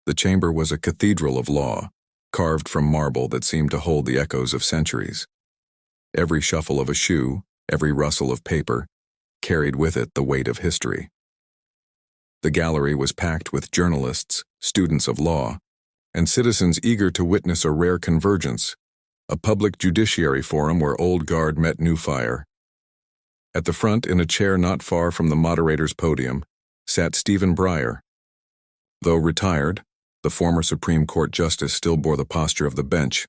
The chamber was a cathedral of law, carved from marble that seemed to hold the echoes of centuries. Every shuffle of a shoe, every rustle of paper, carried with it the weight of history. The gallery was packed with journalists, students of law, and citizens eager to witness a rare convergence, a public judiciary forum where old guard met new fire. At the front, in a chair not far from the moderator's podium, sat Stephen Breyer. Though retired, the former Supreme Court justice still bore the posture of the bench,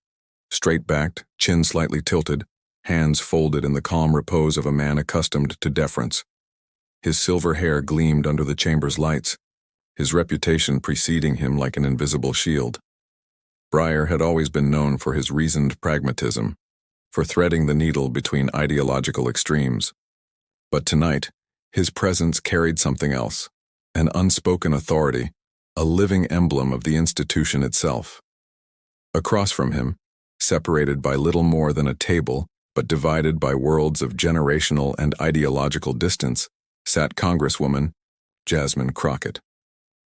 straight-backed, chin slightly tilted, hands folded in the calm repose of a man accustomed to deference. His silver hair gleamed under the chamber's lights, his reputation preceding him like an invisible shield. Breyer had always been known for his reasoned pragmatism, for threading the needle between ideological extremes. But tonight, his presence carried something else, an unspoken authority, a living emblem of the institution itself. Across from him, separated by little more than a table, but divided by worlds of generational and ideological distance, sat Congresswoman Jasmine Crockett.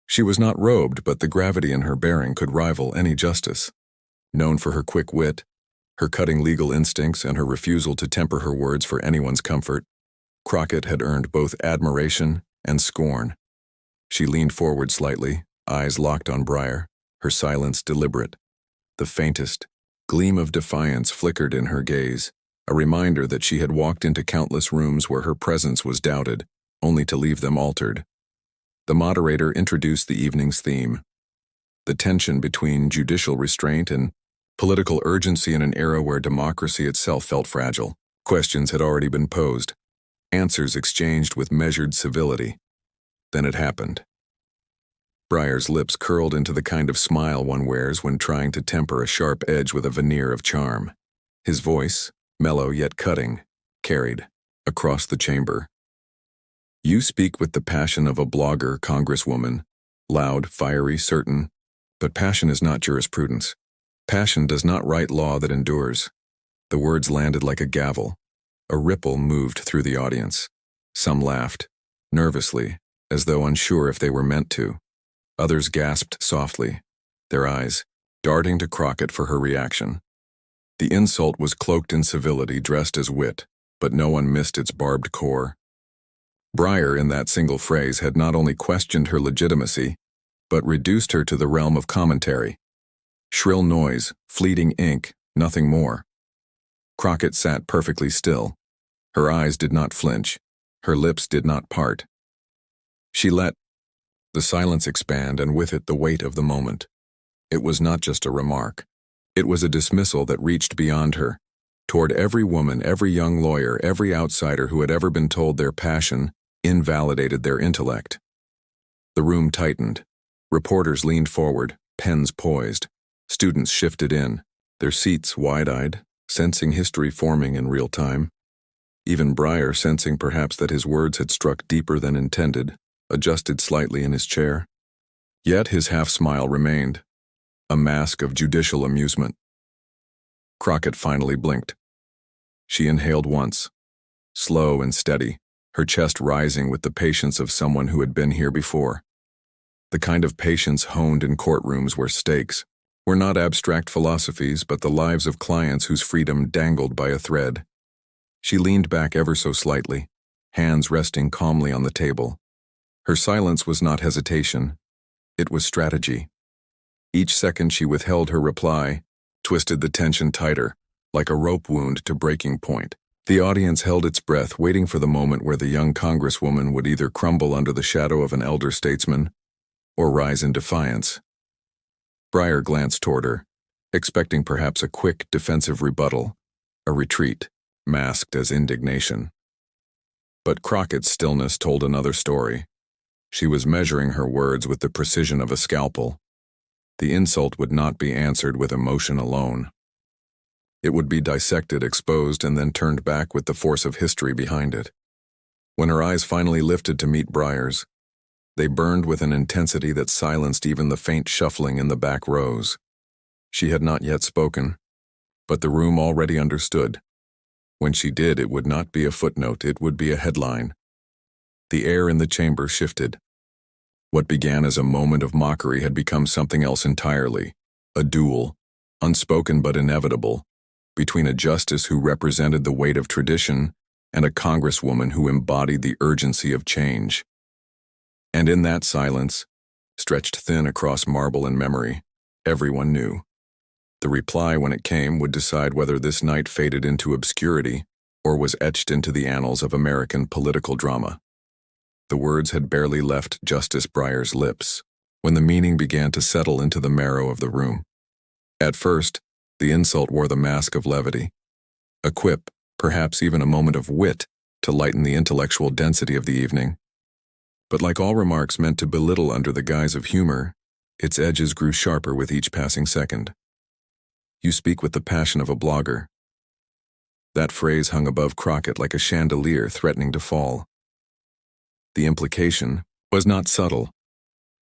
She was not robed, but the gravity in her bearing could rival any justice. Known for her quick wit, her cutting legal instincts, and her refusal to temper her words for anyone's comfort, Crockett had earned both admiration and scorn. She leaned forward slightly, eyes locked on Breyer, her silence deliberate. The faintest gleam of defiance flickered in her gaze, a reminder that she had walked into countless rooms where her presence was doubted, only to leave them altered. The moderator introduced the evening's theme: the tension between judicial restraint and political urgency in an era where democracy itself felt fragile. Questions had already been posed, answers exchanged with measured civility. Then it happened. Breyer's lips curled into the kind of smile one wears when trying to temper a sharp edge with a veneer of charm. His voice, mellow yet cutting, carried across the chamber. "You speak with the passion of a blogger, Congresswoman, loud, fiery, certain, but passion is not jurisprudence. Passion does not write law that endures." The words landed like a gavel. A ripple moved through the audience. Some laughed, nervously, as though unsure if they were meant to. Others gasped softly, their eyes darting to Crockett for her reaction. The insult was cloaked in civility, dressed as wit, but no one missed its barbed core. Breyer, in that single phrase, had not only questioned her legitimacy, but reduced her to the realm of commentary. Shrill noise, fleeting ink, nothing more. Crockett sat perfectly still. Her eyes did not flinch. Her lips did not part. She let the silence expand, and with it the weight of the moment. It was not just a remark. It was a dismissal that reached beyond her, toward every woman, every young lawyer, every outsider who had ever been told their passion invalidated their intellect. The room tightened. Reporters leaned forward, pens poised. Students shifted in, their seats wide-eyed, sensing history forming in real time. Even Breyer, sensing perhaps that his words had struck deeper than intended, adjusted slightly in his chair. Yet his half-smile remained, a mask of judicial amusement. Crockett finally blinked. She inhaled once, slow and steady, her chest rising with the patience of someone who had been here before. The kind of patience honed in courtrooms where stakes were not abstract philosophies, but the lives of clients whose freedom dangled by a thread. She leaned back ever so slightly, hands resting calmly on the table. Her silence was not hesitation. It was strategy. Each second she withheld her reply, twisted the tension tighter, like a rope wound to breaking point. The audience held its breath, waiting for the moment where the young Congresswoman would either crumble under the shadow of an elder statesman or rise in defiance. Breyer glanced toward her, expecting perhaps a quick, defensive rebuttal, a retreat, masked as indignation. But Crockett's stillness told another story. She was measuring her words with the precision of a scalpel. The insult would not be answered with emotion alone. It would be dissected, exposed, and then turned back with the force of history behind it. When her eyes finally lifted to meet Breyer's, they burned with an intensity that silenced even the faint shuffling in the back rows. She had not yet spoken, but the room already understood. When she did, it would not be a footnote, it would be a headline. The air in the chamber shifted. What began as a moment of mockery had become something else entirely, a duel, unspoken but inevitable, between a justice who represented the weight of tradition and a congresswoman who embodied the urgency of change. And in that silence, stretched thin across marble and memory, everyone knew. The reply, when it came, would decide whether this night faded into obscurity or was etched into the annals of American political drama. The words had barely left Justice Breyer's lips when the meaning began to settle into the marrow of the room. At first, the insult wore the mask of levity, a quip, perhaps even a moment of wit, to lighten the intellectual density of the evening. But like all remarks meant to belittle under the guise of humor, its edges grew sharper with each passing second. "You speak with the passion of a blogger." That phrase hung above Crockett like a chandelier threatening to fall. The implication was not subtle.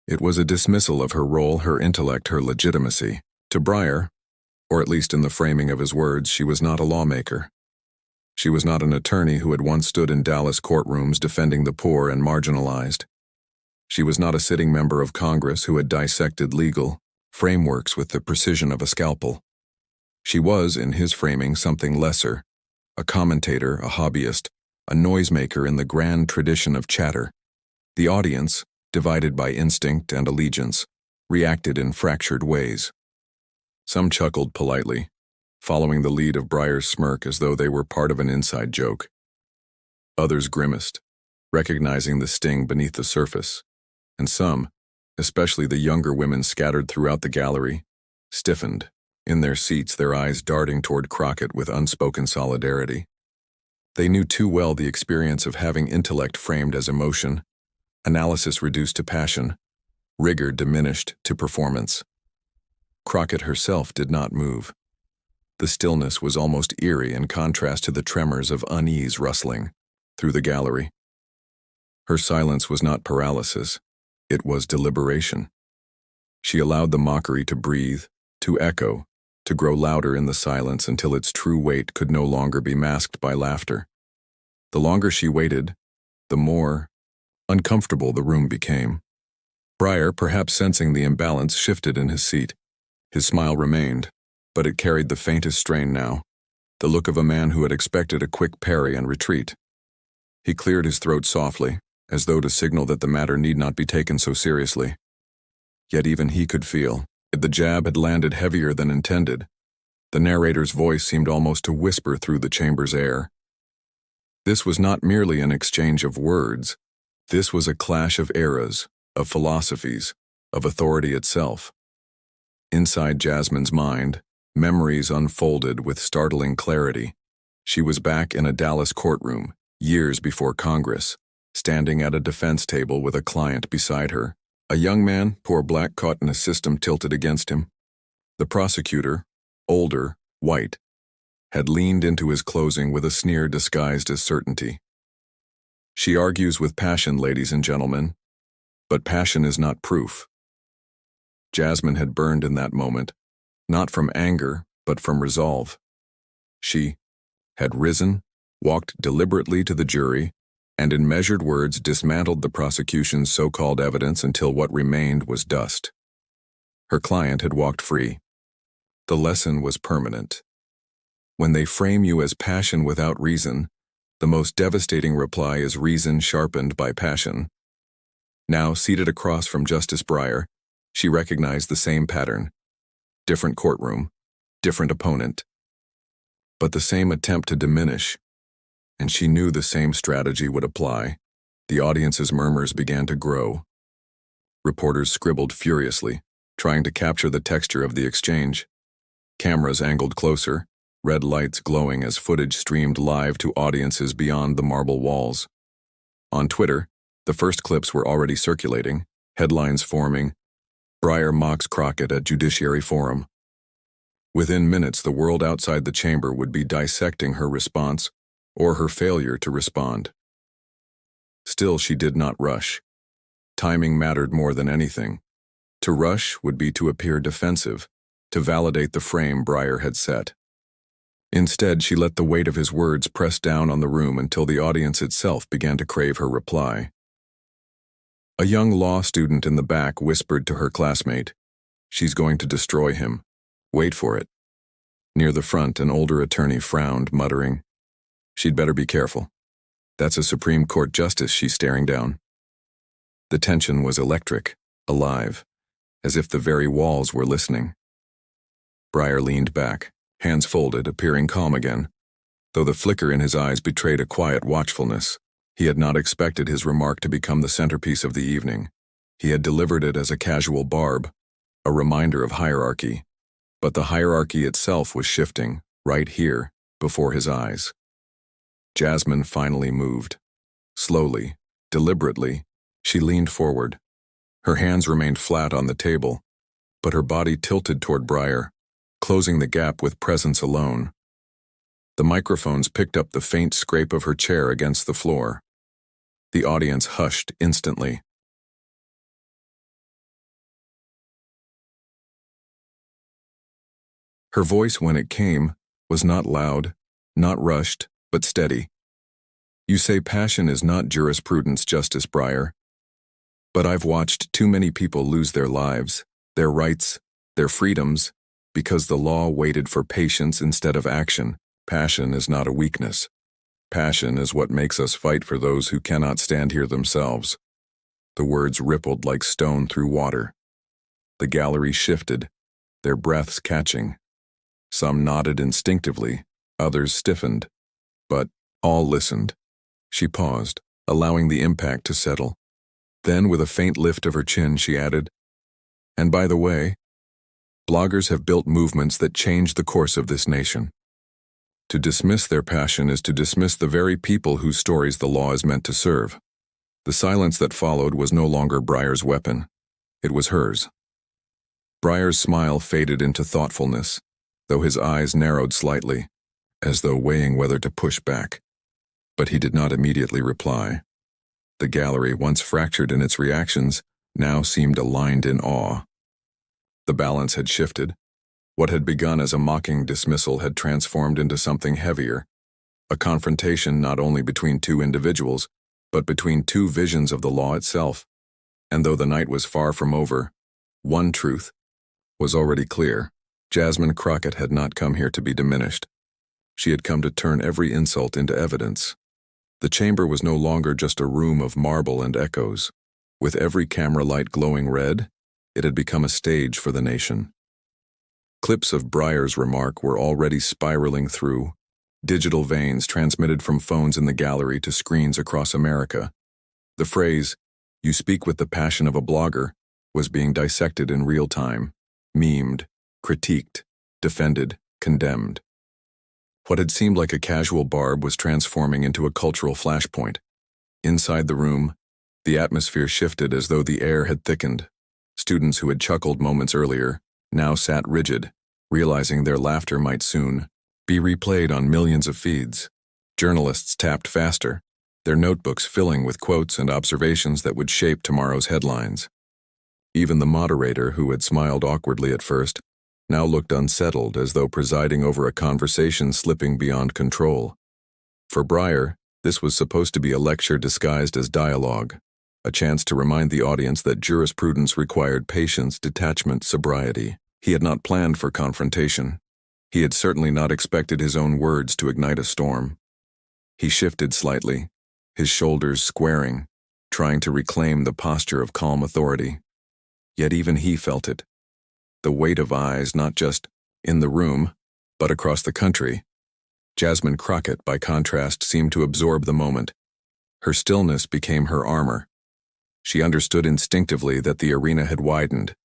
It was a dismissal of her role, her intellect, her legitimacy. To Breyer, or at least in the framing of his words, she was not a lawmaker. She was not an attorney who had once stood in Dallas courtrooms defending the poor and marginalized. She was not a sitting member of Congress who had dissected legal frameworks with the precision of a scalpel. She was, in his framing, something lesser, a commentator, a hobbyist, a noisemaker in the grand tradition of chatter. The audience, divided by instinct and allegiance, reacted in fractured ways. Some chuckled politely, following the lead of Breyer's smirk as though they were part of an inside joke. Others grimaced, recognizing the sting beneath the surface, and some, especially the younger women scattered throughout the gallery, stiffened, in their seats, their eyes darting toward Crockett with unspoken solidarity. They knew too well the experience of having intellect framed as emotion, analysis reduced to passion, rigor diminished to performance. Crockett herself did not move. The stillness was almost eerie in contrast to the tremors of unease rustling through the gallery. Her silence was not paralysis, it was deliberation. She allowed the mockery to breathe, to echo, to grow louder in the silence until its true weight could no longer be masked by laughter. The longer she waited, the more uncomfortable the room became. Breyer, perhaps sensing the imbalance, shifted in his seat. His smile remained, but it carried the faintest strain now, the look of a man who had expected a quick parry and retreat. He cleared his throat softly, as though to signal that the matter need not be taken so seriously. Yet even he could feel that the jab had landed heavier than intended. The narrator's voice seemed almost to whisper through the chamber's air. This was not merely an exchange of words. This was a clash of eras, of philosophies, of authority itself. Inside Jasmine's mind, memories unfolded with startling clarity. She was back in a Dallas courtroom, years before Congress, standing at a defense table with a client beside her. A young man, poor black, caught in a system tilted against him. The prosecutor, older, white, had leaned into his closing with a sneer disguised as certainty. She argues with passion, ladies and gentlemen, but passion is not proof. Jasmine had burned in that moment, not from anger, but from resolve. She had risen, walked deliberately to the jury, and in measured words dismantled the prosecution's so-called evidence until what remained was dust. Her client had walked free. The lesson was permanent. When they frame you as passion without reason, the most devastating reply is reason sharpened by passion. Now, seated across from Justice Breyer, she recognized the same pattern. Different courtroom, different opponent, but the same attempt to diminish. And she knew the same strategy would apply. The audience's murmurs began to grow. Reporters scribbled furiously, trying to capture the texture of the exchange. Cameras angled closer, red lights glowing as footage streamed live to audiences beyond the marble walls. On Twitter, the first clips were already circulating, headlines forming, "Breyer mocks Crockett at Judiciary Forum." Within minutes, the world outside the chamber would be dissecting her response or her failure to respond. Still, she did not rush. Timing mattered more than anything. To rush would be to appear defensive, to validate the frame Breyer had set. Instead, she let the weight of his words press down on the room until the audience itself began to crave her reply. A young law student in the back whispered to her classmate, "She's going to destroy him. Wait for it." Near the front, an older attorney frowned, muttering, "She'd better be careful. That's a Supreme Court justice she's staring down." The tension was electric, alive, as if the very walls were listening. Breyer leaned back, hands folded, appearing calm again, though the flicker in his eyes betrayed a quiet watchfulness. He had not expected his remark to become the centerpiece of the evening. He had delivered it as a casual barb, a reminder of hierarchy, but the hierarchy itself was shifting, right here, before his eyes. Jasmine finally moved. Slowly, deliberately, she leaned forward. Her hands remained flat on the table, but her body tilted toward Breyer, closing the gap with presence alone. The microphones picked up the faint scrape of her chair against the floor. The audience hushed instantly. Her voice, when it came, was not loud, not rushed, but steady. "You say passion is not jurisprudence, Justice Breyer. But I've watched too many people lose their lives, their rights, their freedoms, because the law waited for patience instead of action. Passion is not a weakness. Passion is what makes us fight for those who cannot stand here themselves." The words rippled like stone through water. The gallery shifted, their breaths catching. Some nodded instinctively, others stiffened. But all listened. She paused, allowing the impact to settle. Then, with a faint lift of her chin, she added, "And by the way, bloggers have built movements that change the course of this nation. To dismiss their passion is to dismiss the very people whose stories the law is meant to serve." The silence that followed was no longer Breyer's weapon. It was hers. Breyer's smile faded into thoughtfulness, though his eyes narrowed slightly, as though weighing whether to push back. But he did not immediately reply. The gallery, once fractured in its reactions, now seemed aligned in awe. The balance had shifted. What had begun as a mocking dismissal had transformed into something heavier, a confrontation not only between two individuals, but between two visions of the law itself. And though the night was far from over, one truth was already clear. Jasmine Crockett had not come here to be diminished. She had come to turn every insult into evidence. The chamber was no longer just a room of marble and echoes. With every camera light glowing red, it had become a stage for the nation. Clips of Breyer's remark were already spiraling through, digital veins transmitted from phones in the gallery to screens across America. The phrase, "You speak with the passion of a blogger," was being dissected in real time, memed, critiqued, defended, condemned. What had seemed like a casual barb was transforming into a cultural flashpoint. Inside the room, the atmosphere shifted as though the air had thickened. Students who had chuckled moments earlier now sat rigid, realizing their laughter might soon be replayed on millions of feeds. Journalists tapped faster, their notebooks filling with quotes and observations that would shape tomorrow's headlines. Even the moderator, who had smiled awkwardly at first, now looked unsettled, as though presiding over a conversation slipping beyond control. For Breyer, this was supposed to be a lecture disguised as dialogue, a chance to remind the audience that jurisprudence required patience, detachment, sobriety. He had not planned for confrontation. He had certainly not expected his own words to ignite a storm. He shifted slightly, his shoulders squaring, trying to reclaim the posture of calm authority. Yet even he felt it. The weight of eyes, not just in the room, but across the country. Jasmine Crockett, by contrast, seemed to absorb the moment. Her stillness became her armor. She understood instinctively that the arena had widened,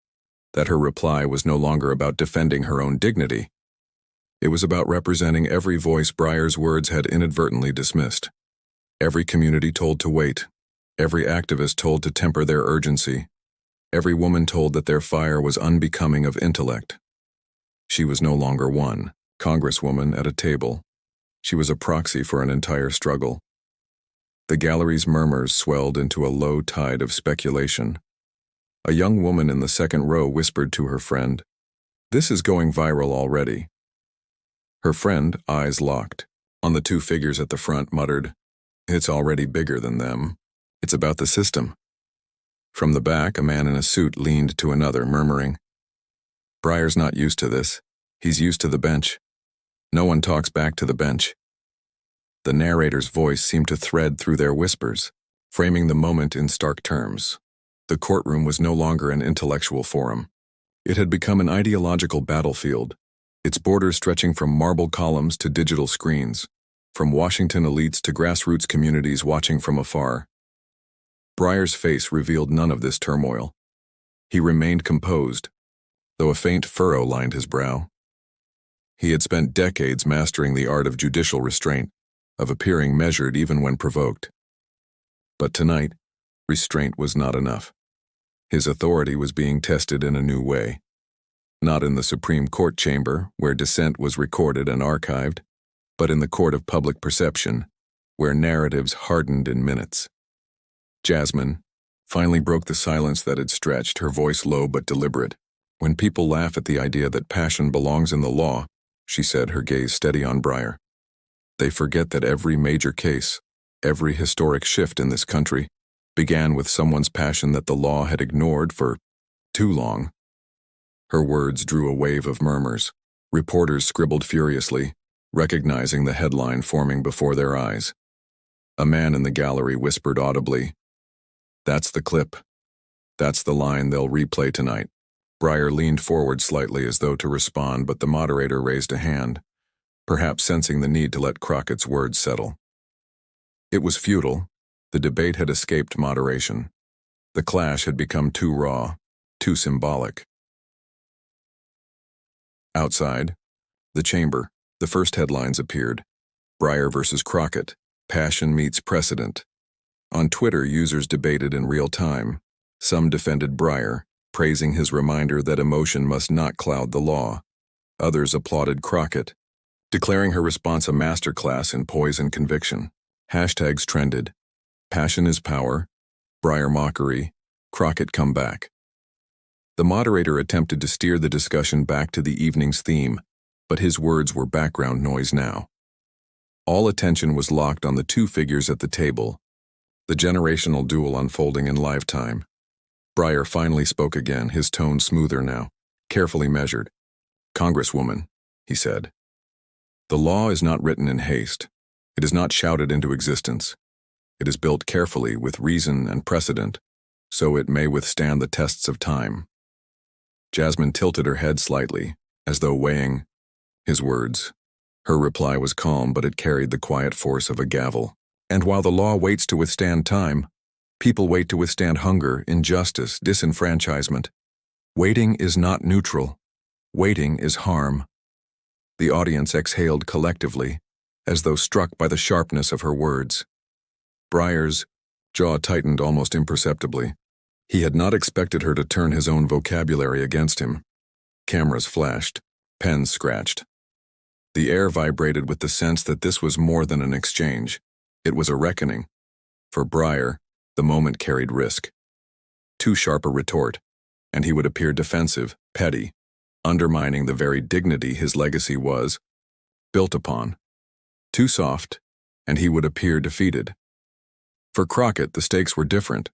that her reply was no longer about defending her own dignity. It was about representing every voice Breyer's words had inadvertently dismissed. Every community told to wait, every activist told to temper their urgency, every woman told that their fire was unbecoming of intellect. She was no longer one Congresswoman at a table. She was a proxy for an entire struggle. The gallery's murmurs swelled into a low tide of speculation. A young woman in the second row whispered to her friend, "This is going viral already." Her friend, eyes locked on the two figures at the front, muttered, "It's already bigger than them. It's about the system." From the back, a man in a suit leaned to another, murmuring, "Breyer's not used to this. He's used to the bench. No one talks back to the bench." The narrator's voice seemed to thread through their whispers, framing the moment in stark terms. The courtroom was no longer an intellectual forum. It had become an ideological battlefield, its borders stretching from marble columns to digital screens, from Washington elites to grassroots communities watching from afar. Breyer's face revealed none of this turmoil. He remained composed, though a faint furrow lined his brow. He had spent decades mastering the art of judicial restraint, of appearing measured even when provoked. But tonight, restraint was not enough. His authority was being tested in a new way. Not in the Supreme Court chamber, where dissent was recorded and archived, but in the court of public perception, where narratives hardened in minutes. Jasmine finally broke the silence that had stretched, her voice low but deliberate. "When people laugh at the idea that passion belongs in the law," she said, her gaze steady on Breyer, "they forget that every major case, every historic shift in this country, began with someone's passion that the law had ignored for too long." Her words drew a wave of murmurs. Reporters scribbled furiously, recognizing the headline forming before their eyes. A man in the gallery whispered audibly, "That's the clip. That's the line they'll replay tonight." Breyer leaned forward slightly as though to respond, but the moderator raised a hand, perhaps sensing the need to let Crockett's words settle. It was futile. The debate had escaped moderation. The clash had become too raw, too symbolic. Outside, the chamber, the first headlines appeared. Breyer versus Crockett, passion meets precedent. On Twitter, users debated in real time. Some defended Breyer, praising his reminder that emotion must not cloud the law. Others applauded Crockett, declaring her response a masterclass in poise and conviction. Hashtags trended. Passion is power, Breyer mockery, Crockett comeback. The moderator attempted to steer the discussion back to the evening's theme, but his words were background noise now. All attention was locked on the two figures at the table, the generational duel unfolding in live time. Breyer finally spoke again, his tone smoother now, carefully measured. "Congresswoman," he said, "the law is not written in haste. It is not shouted into existence. It is built carefully with reason and precedent, so it may withstand the tests of time." Jasmine tilted her head slightly, as though weighing his words. Her reply was calm, but it carried the quiet force of a gavel. "And while the law waits to withstand time, people wait to withstand hunger, injustice, disenfranchisement. Waiting is not neutral. Waiting is harm." The audience exhaled collectively, as though struck by the sharpness of her words. Breyer's jaw tightened almost imperceptibly. He had not expected her to turn his own vocabulary against him. Cameras flashed, pens scratched. The air vibrated with the sense that this was more than an exchange. It was a reckoning. For Breyer, the moment carried risk. Too sharp a retort, and he would appear defensive, petty, undermining the very dignity his legacy was built upon. Too soft, and he would appear defeated. For Crockett, the stakes were different.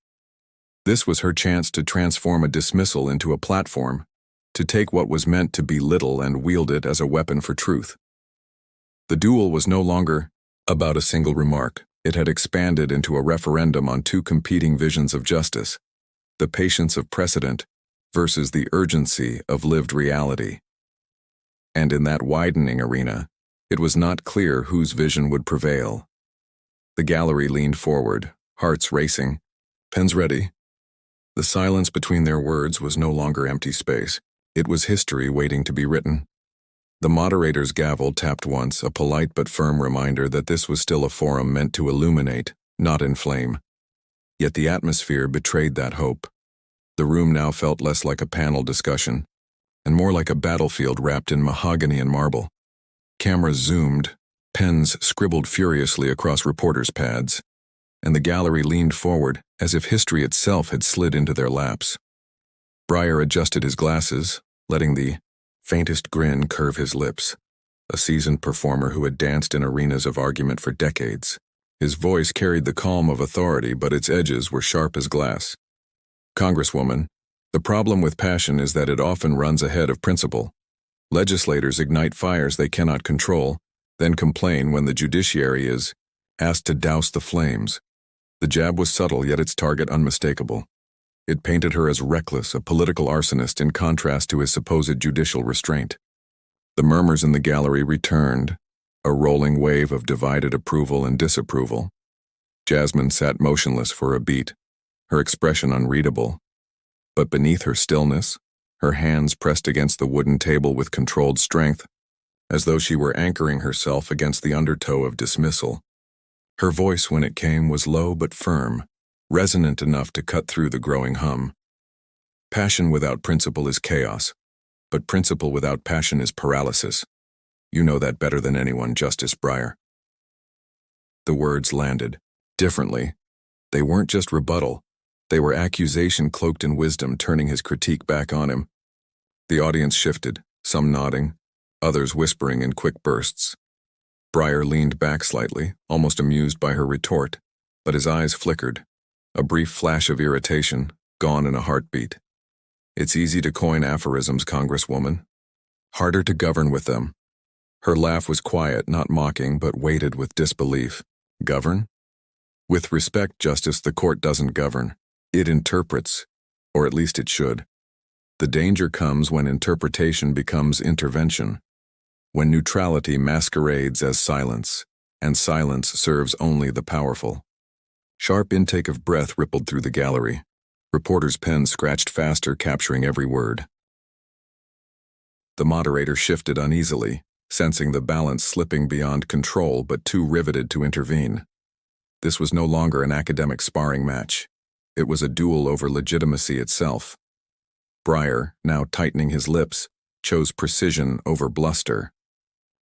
This was her chance to transform a dismissal into a platform, to take what was meant to belittle and wield it as a weapon for truth. The duel was no longer about a single remark. It had expanded into a referendum on two competing visions of justice, the patience of precedent versus the urgency of lived reality. And in that widening arena, it was not clear whose vision would prevail. The gallery leaned forward, hearts racing, pens ready. The silence between their words was no longer empty space. It was history waiting to be written. The moderator's gavel tapped once, a polite but firm reminder that this was still a forum meant to illuminate, not inflame. Yet the atmosphere betrayed that hope. The room now felt less like a panel discussion, and more like a battlefield wrapped in mahogany and marble. Cameras zoomed, pens scribbled furiously across reporters' pads, and the gallery leaned forward as if history itself had slid into their laps. Breyer adjusted his glasses, letting the faintest grin curve his lips, a seasoned performer who had danced in arenas of argument for decades. His voice carried the calm of authority, but its edges were sharp as glass. Congresswoman, the problem with passion is that it often runs ahead of principle. Legislators ignite fires they cannot control, then complain when the judiciary is asked to douse the flames. The jab was subtle, yet its target unmistakable. It painted her as reckless, a political arsonist, in contrast to his supposed judicial restraint. The murmurs in the gallery returned, a rolling wave of divided approval and disapproval. Jasmine sat motionless for a beat, her expression unreadable. But beneath her stillness, her hands pressed against the wooden table with controlled strength, as though she were anchoring herself against the undertow of dismissal. Her voice, when it came, was low but firm, resonant enough to cut through the growing hum. Passion without principle is chaos, but principle without passion is paralysis. You know that better than anyone, Justice Breyer. The words landed differently. They weren't just rebuttal. They were accusation cloaked in wisdom, turning his critique back on him. The audience shifted, some nodding, others whispering in quick bursts. Breyer leaned back slightly, almost amused by her retort, but his eyes flickered. A brief flash of irritation, gone in a heartbeat. It's easy to coin aphorisms, Congresswoman. Harder to govern with them. Her laugh was quiet, not mocking, but weighted with disbelief. Govern? With respect, Justice, the court doesn't govern. It interprets, or at least it should. The danger comes when interpretation becomes intervention, when neutrality masquerades as silence, and silence serves only the powerful. Sharp intake of breath rippled through the gallery. Reporters' pens scratched faster, capturing every word. The moderator shifted uneasily, sensing the balance slipping beyond control but too riveted to intervene. This was no longer an academic sparring match. It was a duel over legitimacy itself. Breyer, now tightening his lips, chose precision over bluster.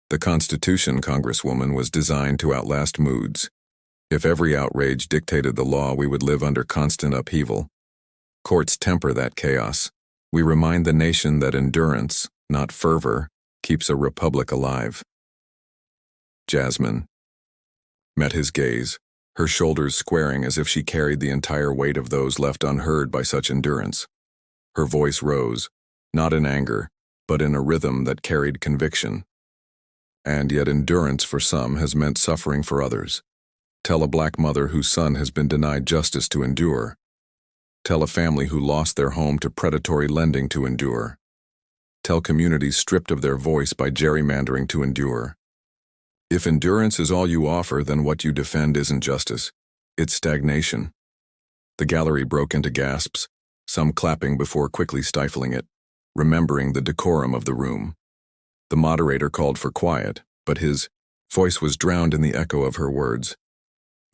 The Constitution, Congresswoman, was designed to outlast moods. If every outrage dictated the law, we would live under constant upheaval. Courts temper that chaos. We remind the nation that endurance, not fervor, keeps a republic alive. Jasmine met his gaze, her shoulders squaring as if she carried the entire weight of those left unheard by such endurance. Her voice rose, not in anger, but in a rhythm that carried conviction. And yet endurance for some has meant suffering for others. Tell a black mother whose son has been denied justice to endure. Tell a family who lost their home to predatory lending to endure. Tell communities stripped of their voice by gerrymandering to endure. If endurance is all you offer, then what you defend isn't justice. It's stagnation. The gallery broke into gasps, some clapping before quickly stifling it, remembering the decorum of the room. The moderator called for quiet, but his voice was drowned in the echo of her words.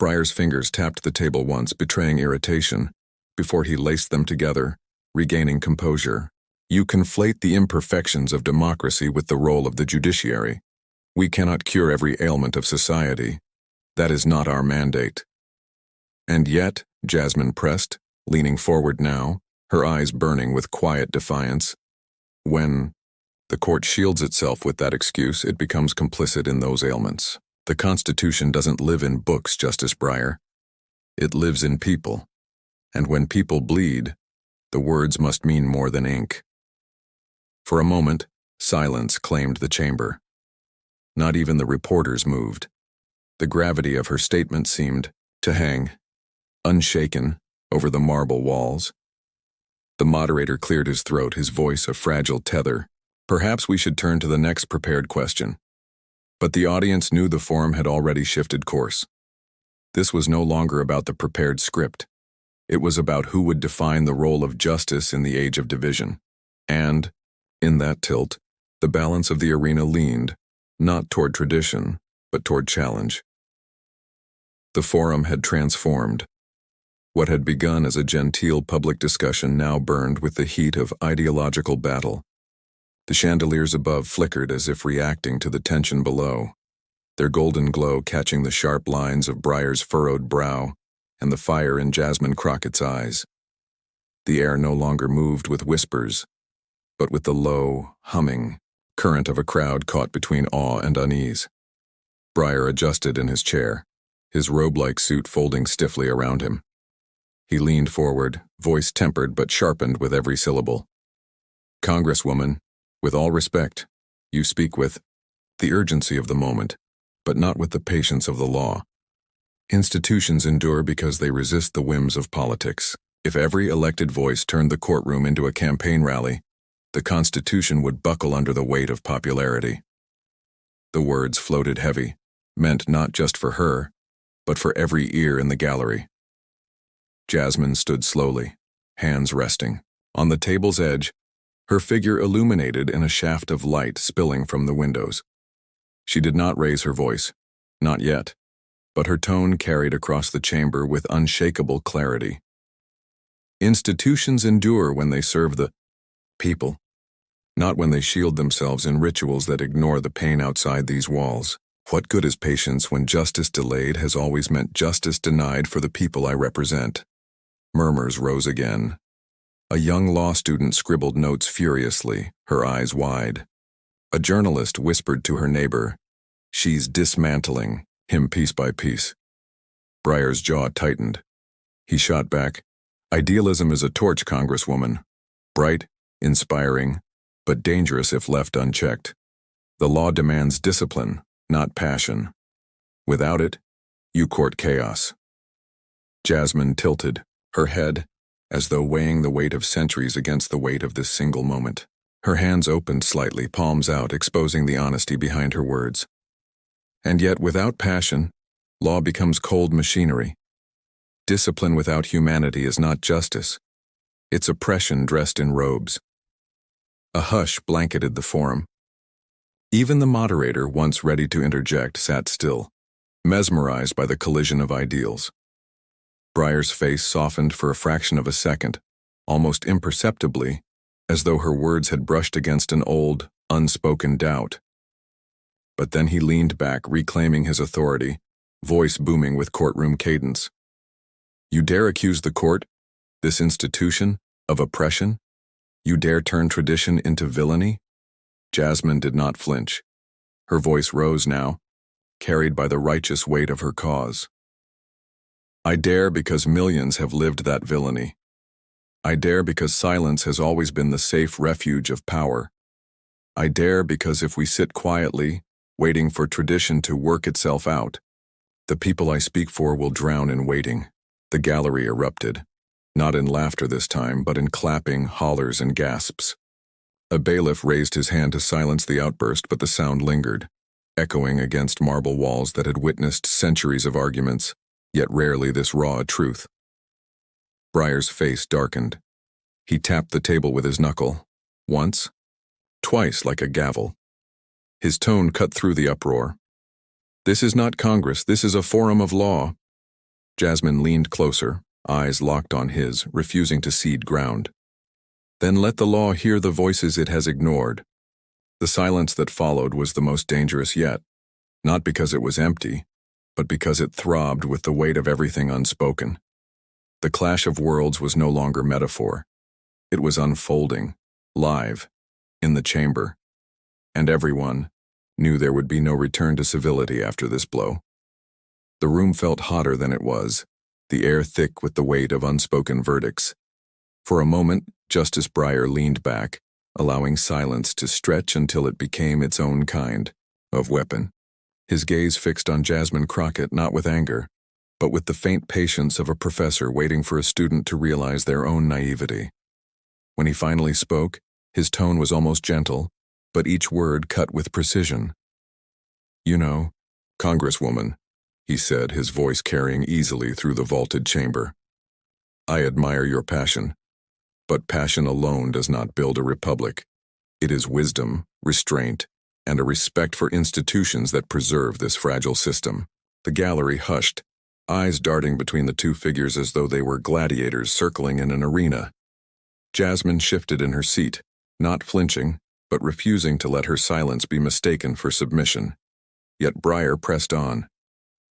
Breyer's fingers tapped the table once, betraying irritation, before he laced them together, regaining composure. You conflate the imperfections of democracy with the role of the judiciary. We cannot cure every ailment of society. That is not our mandate. And yet, Jasmine pressed, leaning forward now, her eyes burning with quiet defiance. When the court shields itself with that excuse, it becomes complicit in those ailments. The Constitution doesn't live in books, Justice Breyer. It lives in people. And when people bleed, the words must mean more than ink. For a moment, silence claimed the chamber. Not even the reporters moved. The gravity of her statement seemed to hang, unshaken, over the marble walls. The moderator cleared his throat, his voice a fragile tether. Perhaps we should turn to the next prepared question. But the audience knew the forum had already shifted course. This was no longer about the prepared script. It was about who would define the role of justice in the age of division. And, in that tilt, the balance of the arena leaned, not toward tradition, but toward challenge. The forum had transformed. What had begun as a genteel public discussion now burned with the heat of ideological battle. The chandeliers above flickered as if reacting to the tension below, their golden glow catching the sharp lines of Breyer's furrowed brow and the fire in Jasmine Crockett's eyes. The air no longer moved with whispers, but with the low, humming current of a crowd caught between awe and unease. Breyer adjusted in his chair, his robe-like suit folding stiffly around him. He leaned forward, voice tempered but sharpened with every syllable. "Congresswoman, with all respect, you speak with the urgency of the moment, but not with the patience of the law. Institutions endure because they resist the whims of politics. If every elected voice turned the courtroom into a campaign rally, the Constitution would buckle under the weight of popularity." The words floated heavy, meant not just for her, but for every ear in the gallery. Jasmine stood slowly, hands resting. On the table's edge, her figure illuminated in a shaft of light spilling from the windows. She did not raise her voice, not yet, but her tone carried across the chamber with unshakable clarity. Institutions endure when they serve the people, not when they shield themselves in rituals that ignore the pain outside these walls. What good is patience when justice delayed has always meant justice denied for the people I represent? Murmurs rose again. A young law student scribbled notes furiously, her eyes wide. A journalist whispered to her neighbor, "She's dismantling him piece by piece." Breyer's jaw tightened. He shot back, "Idealism is a torch, Congresswoman. Bright, inspiring, but dangerous if left unchecked. The law demands discipline, not passion. Without it, you court chaos." Jasmine tilted, her head, as though weighing the weight of centuries against the weight of this single moment. Her hands opened slightly, palms out, exposing the honesty behind her words. And yet, without passion, law becomes cold machinery. Discipline without humanity is not justice. It's oppression dressed in robes. A hush blanketed the forum. Even the moderator, once ready to interject, sat still, mesmerized by the collision of ideals. Breyer's face softened for a fraction of a second, almost imperceptibly, as though her words had brushed against an old, unspoken doubt. But then he leaned back, reclaiming his authority, voice booming with courtroom cadence. "You dare accuse the court, this institution, of oppression? You dare turn tradition into villainy?" Jasmine did not flinch. Her voice rose now, carried by the righteous weight of her cause. "I dare because millions have lived that villainy. I dare because silence has always been the safe refuge of power. I dare because if we sit quietly, waiting for tradition to work itself out, the people I speak for will drown in waiting." The gallery erupted, not in laughter this time, but in clapping, hollers, and gasps. A bailiff raised his hand to silence the outburst, but the sound lingered, echoing against marble walls that had witnessed centuries of arguments, yet rarely this raw truth. Breyer's face darkened. He tapped the table with his knuckle, once, twice like a gavel. His tone cut through the uproar. "This is not Congress, this is a forum of law." Jasmine leaned closer, eyes locked on his, refusing to cede ground. "Then let the law hear the voices it has ignored." The silence that followed was the most dangerous yet, not because it was empty, but because it throbbed with the weight of everything unspoken. The clash of worlds was no longer metaphor. It was unfolding, live, in the chamber. And everyone knew there would be no return to civility after this blow. The room felt hotter than it was, the air thick with the weight of unspoken verdicts. For a moment, Justice Breyer leaned back, allowing silence to stretch until it became its own kind of weapon. His gaze fixed on Jasmine Crockett not with anger, but with the faint patience of a professor waiting for a student to realize their own naivety. When he finally spoke, his tone was almost gentle, but each word cut with precision. "You know, Congresswoman," he said, his voice carrying easily through the vaulted chamber, "I admire your passion, but passion alone does not build a republic. It is wisdom, restraint, and a respect for institutions that preserve this fragile system." The gallery hushed, eyes darting between the two figures as though they were gladiators circling in an arena. Jasmine shifted in her seat, not flinching, but refusing to let her silence be mistaken for submission. Yet Breyer pressed on.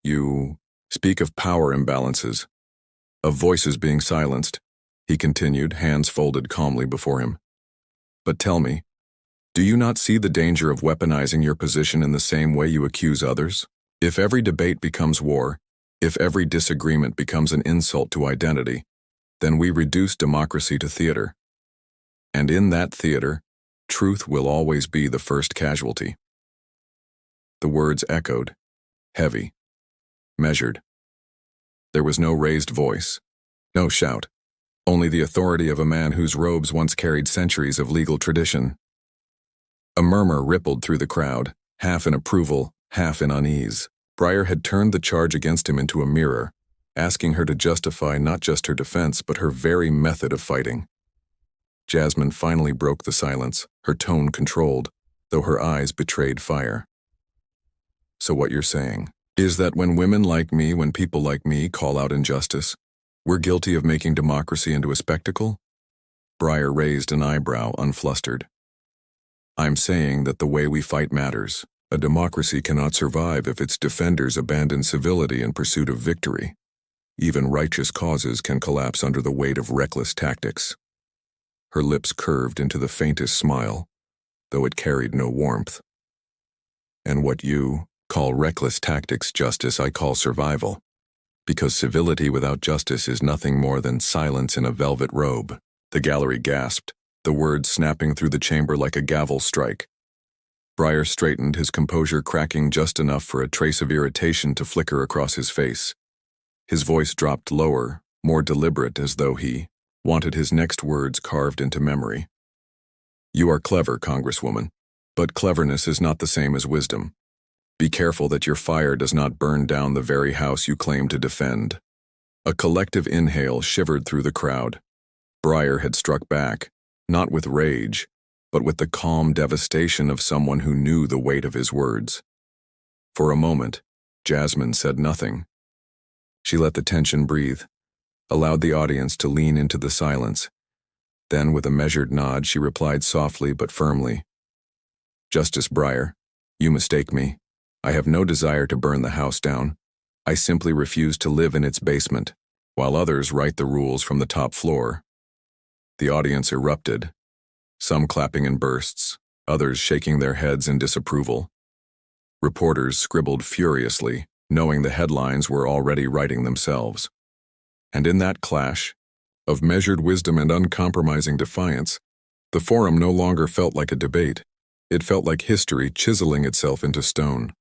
"You speak of power imbalances, of voices being silenced," he continued, hands folded calmly before him. "But tell me, do you not see the danger of weaponizing your position in the same way you accuse others? If every debate becomes war, if every disagreement becomes an insult to identity, Then we reduce democracy to theater. And in that theater, truth will always be the first casualty. The words echoed, heavy, measured. There was no raised voice, no shout, only the authority of a man whose robes once carried centuries of legal tradition. A murmur rippled through the crowd, half in approval, half in unease. Breyer had turned the charge against him into a mirror, asking her to justify not just her defense but her very method of fighting. Jasmine finally broke the silence, her tone controlled, though her eyes betrayed fire. So what you're saying is that when people like me call out injustice, we're guilty of making democracy into a spectacle? Breyer raised an eyebrow, unflustered. I'm saying that the way we fight matters. A democracy cannot survive if its defenders abandon civility in pursuit of victory. Even righteous causes can collapse under the weight of reckless tactics. Her lips curved into the faintest smile, though it carried no warmth. And what you call reckless tactics, Justice, I call survival. Because civility without justice is nothing more than silence in a velvet robe. The gallery gasped, the words snapping through the chamber like a gavel strike. Breyer straightened, his composure cracking just enough for a trace of irritation to flicker across his face. His voice dropped lower, more deliberate, as though he wanted his next words carved into memory. You are clever, Congresswoman, but cleverness is not the same as wisdom. Be careful that your fire does not burn down the very house you claim to defend. A collective inhale shivered through the crowd. Breyer had struck back, not with rage, but with the calm devastation of someone who knew the weight of his words. For a moment, Jasmine said nothing. She let the tension breathe, allowed the audience to lean into the silence. Then, with a measured nod, she replied softly but firmly, Justice Breyer, you mistake me. I have no desire to burn the house down. I simply refuse to live in its basement, while others write the rules from the top floor. The audience erupted, some clapping in bursts, others shaking their heads in disapproval. Reporters scribbled furiously, knowing the headlines were already writing themselves. And in that clash, of measured wisdom and uncompromising defiance, the forum no longer felt like a debate. It felt like history chiseling itself into stone.